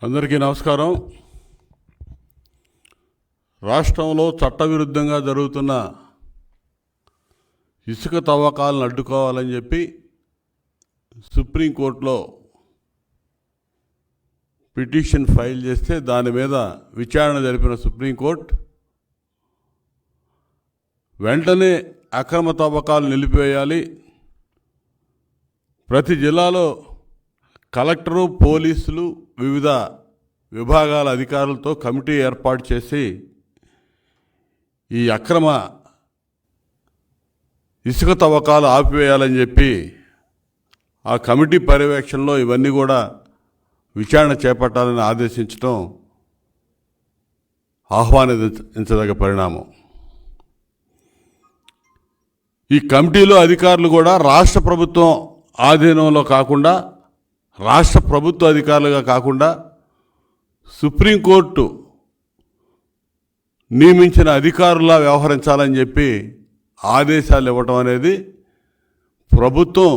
అందరికీ నమస్కారం. రాష్ట్రంలో చట్టవిరుద్ధంగా జరుగుతున్న ఇసుక తవ్వకాలను అడ్డుకోవాలని చెప్పి సుప్రీంకోర్టులో పిటిషన్ ఫైల్ చేస్తే దాని మీద విచారణ జరిపిన సుప్రీంకోర్టు వెంటనే అక్రమ తవ్వకాలు నిలిపివేయాలి, ప్రతి జిల్లాలో కలెక్టరు, పోలీసులు, వివిధ విభాగాల అధికారులతో కమిటీ ఏర్పాటు చేసి ఈ అక్రమ ఇసుక తవ్వకాలు ఆపివేయాలని చెప్పి ఆ కమిటీ పర్యవేక్షణలో ఇవన్నీ కూడా విచారణ చేపట్టాలని ఆదేశించడం ఆహ్వానించదగ్గ పరిణామం. ఈ కమిటీలో అధికారులు కూడా రాష్ట్ర ప్రభుత్వం ఆధీనంలో కాకుండా, రాష్ట్ర ప్రభుత్వ అధికారులుగా కాకుండా సుప్రీంకోర్టు నియమించిన అధికారులా వ్యవహరించాలని చెప్పి ఆదేశాలు ఇవ్వటం అనేది ప్రభుత్వం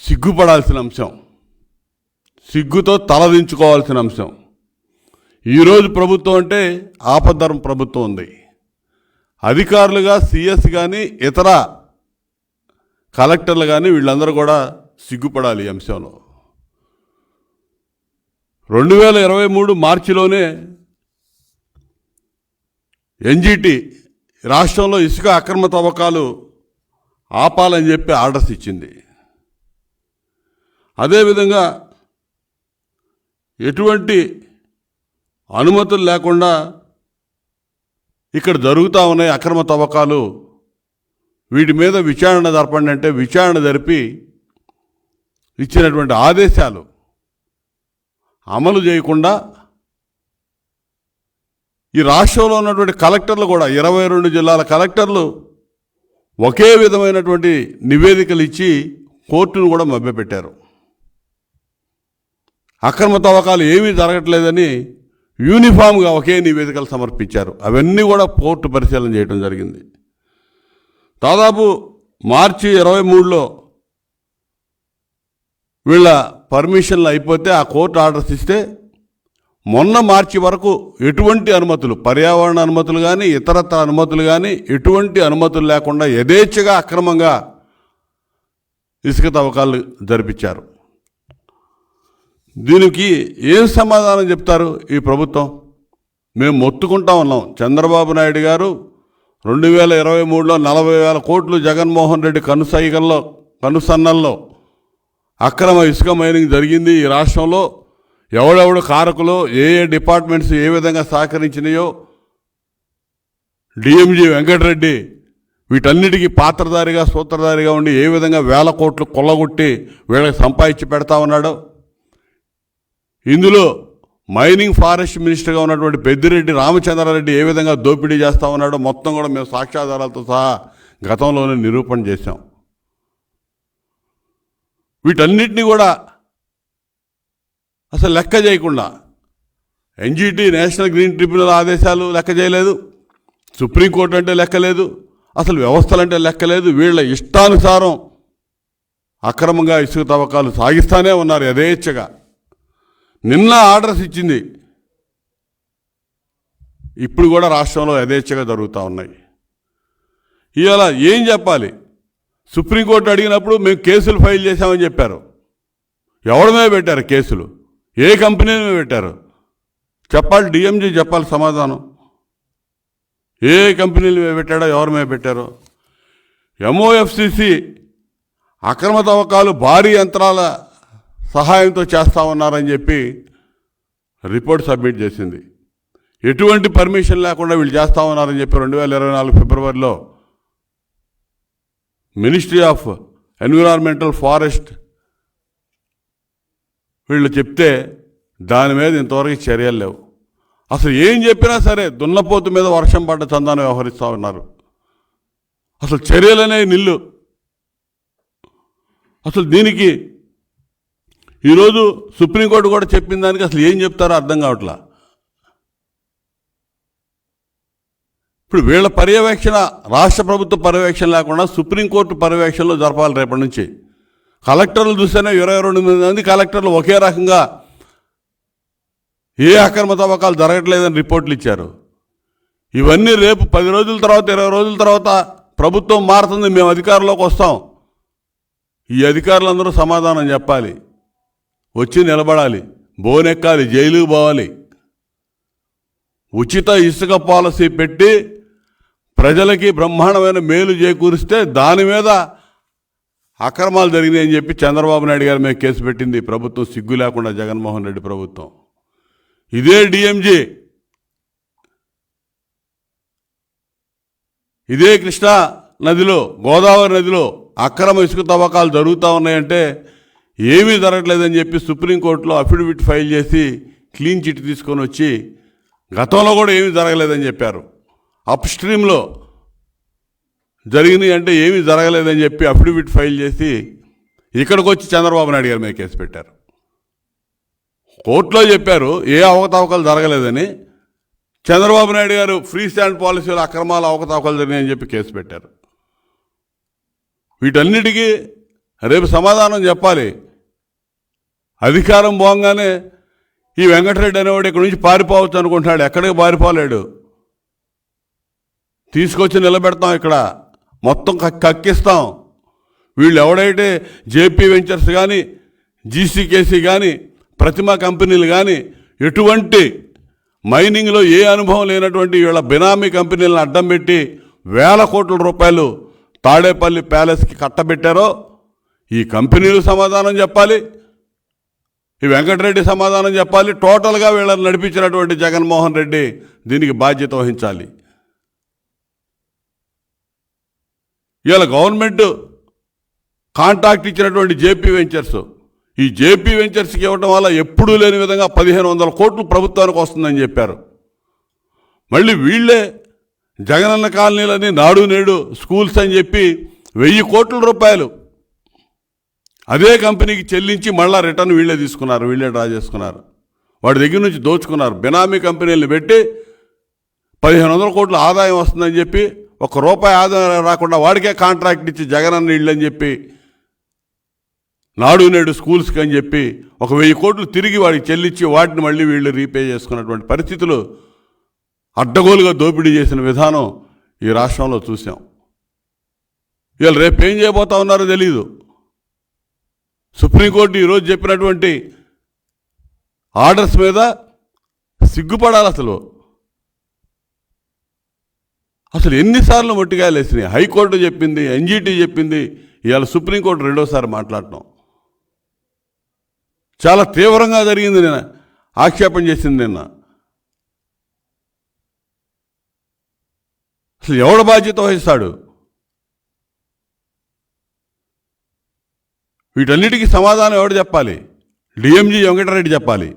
సిగ్గుపడాల్సిన అంశం, సిగ్గుతో తలదించుకోవాల్సిన అంశం. ఈరోజు ప్రభుత్వం అంటే ఆపద్ధర్మ ప్రభుత్వం ఉంది. అధికారులుగా సిఎస్ కానీ ఇతర కలెక్టర్లు కానీ వీళ్ళందరూ కూడా సిగ్గుపడాలి ఈ అంశంలో. 2023 మార్చిలోనే ఎన్జిటి రాష్ట్రంలో ఇసుక అక్రమ తవ్వకాలు ఆపాలని చెప్పి ఆర్డర్స్ ఇచ్చింది. అదేవిధంగా ఎటువంటి అనుమతులు లేకుండా ఇక్కడ జరుగుతూ ఉన్నాయి అక్రమ తవ్వకాలు, వీటి మీద విచారణ జరపండి అంటే విచారణ జరిపి ఇచ్చినటువంటి ఆదేశాలు అమలు చేయకుండా ఈ రాష్ట్రంలో ఉన్నటువంటి కలెక్టర్లు కూడా 22 జిల్లాల కలెక్టర్లు ఒకే విధమైనటువంటి నివేదికలు ఇచ్చి కోర్టును కూడా మభ్యపెట్టారు. అక్రమ తవ్వకాలు ఏమీ జరగట్లేదని యూనిఫామ్గా ఒకే నివేదికలు సమర్పించారు. అవన్నీ కూడా కోర్టు పరిశీలన చేయడం జరిగింది. దాదాపు మార్చి 23లో వీళ్ళ పర్మిషన్లు అయిపోతే ఆ కోర్టు ఆర్డర్స్ ఇస్తే మొన్న మార్చి వరకు ఎటువంటి అనుమతులు, పర్యావరణ అనుమతులు కానీ ఇతరత్ర అనుమతులు కానీ ఎటువంటి అనుమతులు లేకుండా యథేచ్ఛగా అక్రమంగా ఇసుక తవ్వకాలు జరిపించారు. దీనికి ఏం సమాధానం చెప్తారు ఈ ప్రభుత్వం? మేము మొత్తుకుంటా ఉన్నాం. చంద్రబాబు నాయుడు గారు 2023లో 40,000 కోట్లు జగన్మోహన్ రెడ్డి కనుసన్నల్లో అక్రమ ఇసుక మైనింగ్ జరిగింది. ఈ రాష్ట్రంలో ఎవడెవడు కారకులో, ఏ డిపార్ట్మెంట్స్ ఏ విధంగా సహకరించినాయో, డిఎంజీ వెంకటరెడ్డి వీటన్నిటికీ పాత్రధారిగా సూత్రధారిగా ఉండి ఏ విధంగా 1,000 కోట్లు కొల్లగొట్టి వీళ్ళకి సంపాదించి పెడతా ఉన్నాడో, ఇందులో మైనింగ్ ఫారెస్ట్ మినిస్టర్గా ఉన్నటువంటి పెద్దిరెడ్డి రామచంద్రారెడ్డి ఏ విధంగా దోపిడీ చేస్తూ ఉన్నాడో మొత్తం కూడా మేము సాక్ష్యాధారాలతో సహా గతంలోనే నిరూపణ చేశాం. వీటన్నిటినీ కూడా అసలు లెక్క చేయకుండా ఎన్జిటి నేషనల్ గ్రీన్ ట్రిబ్యునల్ ఆదేశాలు లెక్క చేయలేదు, సుప్రీంకోర్టు అంటే లెక్కలేదు, అసలు వ్యవస్థలంటే లెక్కలేదు. వీళ్ళ ఇష్టానుసారం అక్రమంగా ఇసుక తవ్వకాలు సాగిస్తూనే ఉన్నారు యథేచ్ఛగా. నిన్న ఆర్డర్స్ ఇచ్చింది, ఇప్పుడు కూడా రాష్ట్రంలో యథేచ్ఛగా జరుగుతూ ఉన్నాయి. ఇవాళ ఏం చెప్పాలి? సుప్రీంకోర్టు అడిగినప్పుడు మేము కేసులు ఫైల్ చేశామని చెప్పారు. ఎవరి మీద పెట్టారు కేసులు? ఏ కంపెనీ మీద పెట్టారు చెప్పాలి. డిఎంజీ చెప్పాలి సమాధానం. ఏ కంపెనీల మీద పెట్టాడో, ఎవరి మీద పెట్టారో. ఎంఓఎఫ్సిసి అక్రమ తవ్వకాలు భారీ యంత్రాల సహాయంతో చేస్తూ ఉన్నారని చెప్పి రిపోర్ట్ సబ్మిట్ చేసింది. ఎటువంటి పర్మిషన్ లేకుండా వీళ్ళు చేస్తూ ఉన్నారని చెప్పి 2024 ఫిబ్రవరిలో మినిస్ట్రీ ఆఫ్ ఎన్విరాన్మెంటల్ ఫారెస్ట్ వీళ్ళు చెప్తే దాని మీద ఇంతవరకు చర్యలు లేవు. అసలు ఏం చెప్పినా సరే దున్నపోతు మీద వర్షం పడ్డ చందాన్ని వ్యవహరిస్తూ ఉన్నారు. అసలు చర్యలనే నిల్లు. అసలు దీనికి ఈరోజు సుప్రీంకోర్టు కూడా చెప్పిన దానికి అసలు ఏం చెప్తారో అర్థం కావట్లా. ఇప్పుడు వీళ్ళ పర్యవేక్షణ, రాష్ట్ర ప్రభుత్వ పర్యవేక్షణ లేకుండా సుప్రీంకోర్టు పర్యవేక్షణలో జరపాలి రేపటి నుంచి. కలెక్టర్లు చూస్తేనే 22 మంది కలెక్టర్లు ఒకే రకంగా ఏ అక్రమ తవ్వకాలు జరగట్లేదని రిపోర్ట్లు ఇచ్చారు. ఇవన్నీ రేపు 10 రోజుల తర్వాత 20 రోజుల తర్వాత ప్రభుత్వం మారుతుంది, మేము అధికారంలోకి వస్తాం. ఈ అధికారులందరూ సమాధానం చెప్పాలి, వచ్చి నిలబడాలి, బోనెక్కాలి, జైలుకు పోవాలి. ఉచిత ఇసుక పాలసీ పెట్టి ప్రజలకి బ్రహ్మాండమైన మేలు చేకూరిస్తే దాని మీద అక్రమాలు జరిగినాయని చెప్పి చంద్రబాబు నాయుడు గారి మీద కేసు పెట్టింది ప్రభుత్వం, సిగ్గు లేకుండా జగన్మోహన్ రెడ్డి ప్రభుత్వం. ఇదే డిఎంజీ, ఇదే కృష్ణా నదిలో, గోదావరి నదిలో అక్రమ ఇసుక తవ్వకాలు జరుగుతూ ఉన్నాయంటే ఏమీ జరగట్లేదని చెప్పి సుప్రీంకోర్టులో అఫిడవిట్ ఫైల్ చేసి క్లీన్ చిట్ తీసుకొని వచ్చి గతంలో కూడా ఏమీ జరగలేదని చెప్పారు. అప్ స్ట్రీమ్లో జరిగినాయి అంటే ఏమీ జరగలేదని చెప్పి అఫిడవిట్ ఫైల్ చేసి ఇక్కడికి వచ్చి చంద్రబాబు నాయుడు గారి మీద కేసు పెట్టారు. కోర్టులో చెప్పారు ఏ అవకతవకలు జరగలేదని, చంద్రబాబు నాయుడు గారు ఫ్రీ స్టాండ్ పాలసీలో అక్రమాలు అవకతవకలు జరిగాయని చెప్పి కేసు పెట్టారు. వీటన్నిటికీ రేపు సమాధానం చెప్పాలి. అధికారం పోగానే ఈ వెంకటరెడ్డి అనేవాడు ఇక్కడి నుంచి పారిపోవచ్చు అనుకుంటున్నాడు, ఎక్కడికి పారిపోలేడు. తీసుకొచ్చి నిలబెడతాం, ఇక్కడ మొత్తం కక్కిస్తాం. వీళ్ళు ఎవడైతే జేపీ వెంచర్స్ కానీ, జీసీకేసీ కానీ, ప్రతిమ కంపెనీలు కానీ ఎటువంటి మైనింగ్లో ఏ అనుభవం లేనటువంటి వీళ్ళ బినామీ కంపెనీలను అడ్డం పెట్టి వేల కోట్ల రూపాయలు తాడేపల్లి ప్యాలెస్కి కట్టబెట్టారో ఈ కంపెనీలు సమాధానం చెప్పాలి, ఈ వెంకటరెడ్డి సమాధానం చెప్పాలి. టోటల్గా వీళ్ళని నడిపించినటువంటి జగన్మోహన్ రెడ్డి దీనికి బాధ్యత వహించాలి. ఇవాళ గవర్నమెంట్ కాంట్రాక్ట్ ఇచ్చినటువంటి జేపీ వెంచర్స్, ఈ జేపీ వెంచర్స్కి ఇవ్వడం వల్ల ఎప్పుడూ లేని విధంగా 1500 కోట్లు ప్రభుత్వానికి వస్తుందని చెప్పారు. మళ్ళీ వీళ్ళే జగనన్న కాలనీలని, నాడు నేడు స్కూల్స్ అని చెప్పి 1000 కోట్ల రూపాయలు అదే కంపెనీకి చెల్లించి మళ్ళా రిటర్న్ వీళ్ళే తీసుకున్నారు, వీళ్ళే డ్రా చేసుకున్నారు. వాడి దగ్గర నుంచి దోచుకున్నారు. బినామీ కంపెనీలను పెట్టి 1500 కోట్ల ఆదాయం వస్తుందని చెప్పి ₹1 ఆదాయం రాకుండా వాడికే కాంట్రాక్ట్ ఇచ్చి జగనన్న ఇళ్ళు అని చెప్పి, నాడు నేడు స్కూల్స్కి అని చెప్పి 1000 కోట్లు తిరిగి వాడికి చెల్లించి వాటిని మళ్ళీ వీళ్ళు రీపే చేసుకున్నటువంటి పరిస్థితులు, అడ్డగోలుగా దోపిడీ చేసిన విధానం ఈ రాష్ట్రంలో చూసాం. వీళ్ళు రేపు ఏం చేయబోతా ఉన్నారో తెలీదు. సుప్రీంకోర్టు ఈరోజు చెప్పినటువంటి ఆర్డర్స్ మీద సిగ్గుపడాలి. అసలు ఎన్నిసార్లు మొట్టికాయలు వేసినాయి. హైకోర్టు చెప్పింది, ఎన్జీటీ చెప్పింది, ఇవాళ సుప్రీంకోర్టు రెండోసారి మాట్లాడటం చాలా తీవ్రంగా జరిగింది. నిన్న ఆక్షేపణ చేసింది. నిన్న అసలు ఎవడ బాధ్యత వహిస్తాడు? వీటన్నిటికీ సమాధానం ఎవడు చెప్పాలి? డిఎంజీ వెంకటరెడ్డి చెప్పాలి,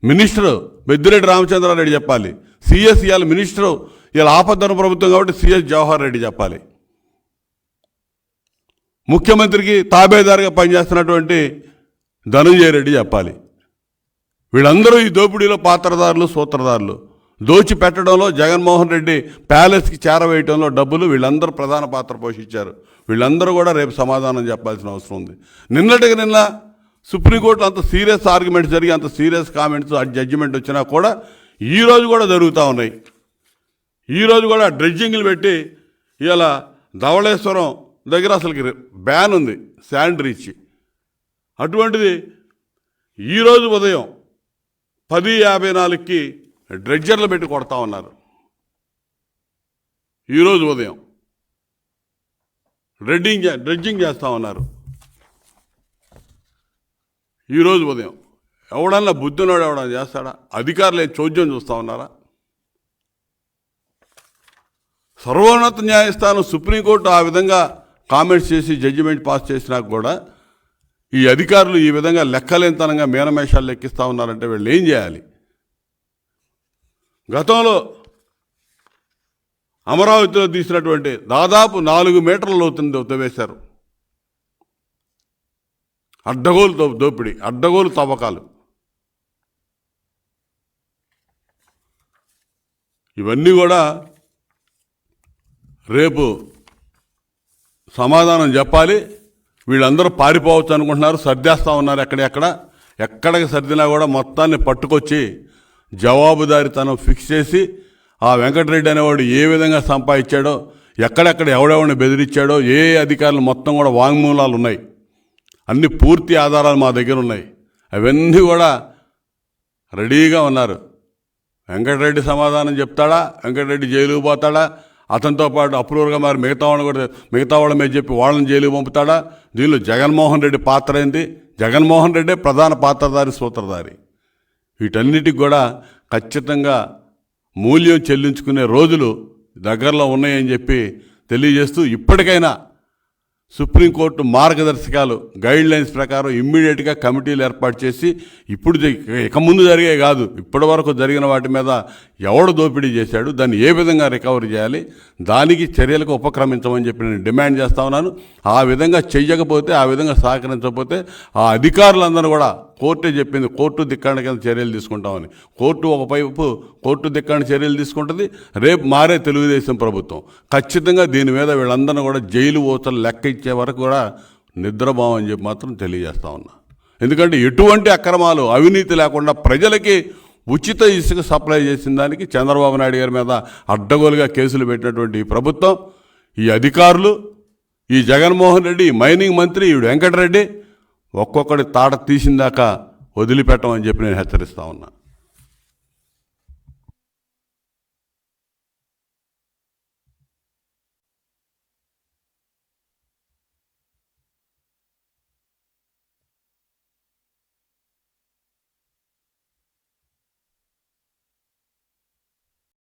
మినిస్టర్ పెద్దిరెడ్డి రామచంద్రారెడ్డి చెప్పాలి, సిఎస్ ఇవాళ మినిస్టరు, ఇవాళ ఆపద్ధర్మ ప్రభుత్వం కాబట్టి సిఎస్ జవహర్ రెడ్డి చెప్పాలి, ముఖ్యమంత్రికి తాబేదారుగా పనిచేస్తున్నటువంటి ధనంజయ రెడ్డి చెప్పాలి. వీళ్ళందరూ ఈ దోపిడీలో పాత్రదారులు, సూత్రధారులు. దోచి పెట్టడంలో, జగన్మోహన్ రెడ్డి ప్యాలెస్కి చేరవేయడంలో డబ్బులు వీళ్ళందరూ ప్రధాన పాత్ర పోషించారు. వీళ్ళందరూ కూడా రేపు సమాధానం చెప్పాల్సిన అవసరం ఉంది. నిన్నటికి నిన్న సుప్రీంకోర్టులో అంత సీరియస్ ఆర్గ్యుమెంట్స్ జరిగి, అంత సీరియస్ కామెంట్స్, జడ్జిమెంట్ వచ్చినా కూడా ఈరోజు కూడా జరుగుతూ ఉన్నాయి. ఈరోజు కూడా డ్రెడ్జింగ్లు పెట్టి ఇవాళ ధవళేశ్వరం దగ్గర అసలుకి బ్యాన్ ఉంది శాండ్ రీచ్. అటువంటిది ఈరోజు ఉదయం 10:54కి డ్రెడ్జర్లు పెట్టి కొడతా ఉన్నారు. ఈరోజు ఉదయం డ్రెడ్జింగ్ చేస్తూ ఉన్నారు. ఈరోజు ఉదయం ఎవడన్నా బుద్ధినోడు ఎవడన్నా చేస్తాడా? అధికారులు చోద్యం చూస్తూ ఉన్నారా? సర్వోన్నత న్యాయస్థానం సుప్రీంకోర్టు ఆ విధంగా కామెంట్స్ చేసి జడ్జిమెంట్ పాస్ చేసినా కూడా ఈ అధికారులు ఈ విధంగా లెక్కలేనితనంగా మీనమేషాలు లెక్కిస్తూ ఉన్నారంటే వీళ్ళు ఏం చేయాలి? గతంలో అమరావతిలో తీసినటువంటి దాదాపు 4 మీటర్ల లోతుని తవ్వేశారు. అడ్డగోలు దోపిడీ, అడ్డగోలు తవ్వకాలు. ఇవన్నీ కూడా రేపు సమాధానం చెప్పాలి. వీళ్ళందరూ పారిపోవచ్చు అనుకుంటున్నారు, సర్దేస్తూ ఉన్నారు. ఎక్కడికి సర్దినా కూడా మొత్తాన్ని పట్టుకొచ్చి జవాబుదారీతనం ఫిక్స్ చేసి ఆ వెంకటరెడ్డి అనేవాడు ఏ విధంగా సంపాదించాడో, ఎక్కడెక్కడ ఎవడెవడిని బెదిరించాడో, ఏ అధికారులు మొత్తం కూడా వాంగ్మూలాలు ఉన్నాయి. అన్ని పూర్తి ఆధారాలు మా దగ్గర ఉన్నాయి. అవన్నీ కూడా రెడీగా ఉన్నారు. వెంకటరెడ్డి సమాధానం చెప్తాడా, వెంకటరెడ్డి జైలుకు పోతాడా, అతనితో పాటు అప్రూవర్గా మరి మిగతా వాళ్ళ మీద చెప్పి వాళ్ళని జైలుకు పంపుతాడా? దీనిలో జగన్మోహన్ రెడ్డి పాత్ర ఏంటి? జగన్మోహన్ రెడ్డే ప్రధాన పాత్రధారి, సూత్రధారి. వీటన్నిటికి కూడా ఖచ్చితంగా మూల్యం చెల్లించుకునే రోజులు దగ్గరలో ఉన్నాయని చెప్పి తెలియజేస్తూ, ఇప్పటికైనా సుప్రీంకోర్టు మార్గదర్శకాలు గైడ్లైన్స్ ప్రకారం ఇమ్మీడియట్గా కమిటీలు ఏర్పాటు చేసి, ఇప్పుడు ఇక ముందు జరిగే కాదు, ఇప్పటి వరకు జరిగిన వాటి మీద ఎవడు దోపిడీ చేశాడు, దాన్ని ఏ విధంగా రికవరీ చేయాలి, దానికి చర్యలకు ఉపక్రమించమని చెప్పి నేను డిమాండ్ చేస్తా ఉన్నాను. ఆ విధంగా చెయ్యకపోతే, ఆ విధంగా సహకరించకపోతే ఆ అధికారులందరూ కూడా కోర్టే చెప్పింది, కోర్టు ధిక్కరణ కింద చర్యలు తీసుకుంటామని. కోర్టు ఒకవైపు కోర్టు ధిక్కరణ చర్యలు తీసుకుంటుంది. రేపు మారే తెలుగుదేశం ప్రభుత్వం ఖచ్చితంగా దీని మీద వీళ్ళందరినీ కూడా జైలు ఓచలు లెక్క ఇచ్చే వరకు కూడా నిద్రపోమని చెప్పి మాత్రం తెలియజేస్తా ఉన్నా. ఎందుకంటే ఎటువంటి అక్రమాలు, అవినీతి లేకుండా ప్రజలకి ఉచిత ఇసుక సప్లై చేసిన దానికి చంద్రబాబు నాయుడు గారి మీద అడ్డగోలుగా కేసులు పెట్టినటువంటి ఈ ప్రభుత్వం, ఈ అధికారులు, ఈ జగన్మోహన్ రెడ్డి, ఈ మైనింగ్ మంత్రి ఈ వెంకటరెడ్డి ఒక్కొక్కడి తాట తీసిందాకా వదిలిపెట్టమని చెప్పి నేను హెచ్చరిస్తా ఉన్నా.